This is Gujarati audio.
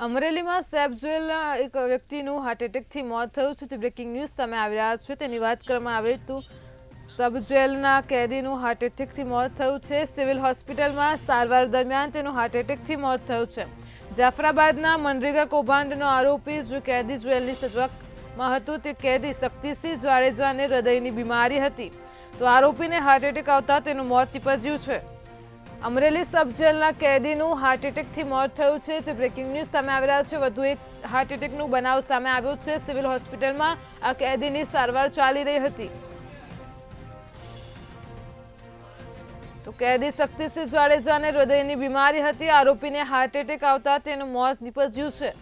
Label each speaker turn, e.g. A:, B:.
A: અમરેલીમાં સેફ જેલના એક વ્યક્તિનું હાર્ટ એટેકથી મોત થયું છે તે બ્રેકિંગ ન્યૂઝ સામે આવી રહ્યા છે તેની વાત કરવામાં આવે તો સબ જેલના કેદીનું હાર્ટ એટેકથી મોત થયું છે સિવિલ હોસ્પિટલમાં સારવાર દરમિયાન તેનું હાર્ટ એટેકથી મોત થયું છે જાફરાબાદના મનરેગા કૌભાંડનો આરોપી જો કેદી જેલની સજામાં હતો તે કેદી શક્તિસિંહ જાડેજાને હૃદયની બીમારી હતી તો આરોપીને હાર્ટ એટેક આવતા તેનું મોત નીપજ્યું છે અમરેલી સબ જેલના કેદીનું હાર્ટ એટેકથી મોત થયું છે જે બ્રેકિંગ ન્યૂઝ સામે આવી રહ્યા છે વધુ એક હાર્ટ એટેકનું બનાવ સામે આવ્યો છે સિવિલ હોસ્પિટલમાં આ કેદીની સારવાર ચાલી રહી હતી તો કેદી શક્તિસિંહ જાડેજાને હૃદયની બીમારી હતી આરોપીને હાર્ટ એટેક આવતા તેનું મોત નીપજ્યું છે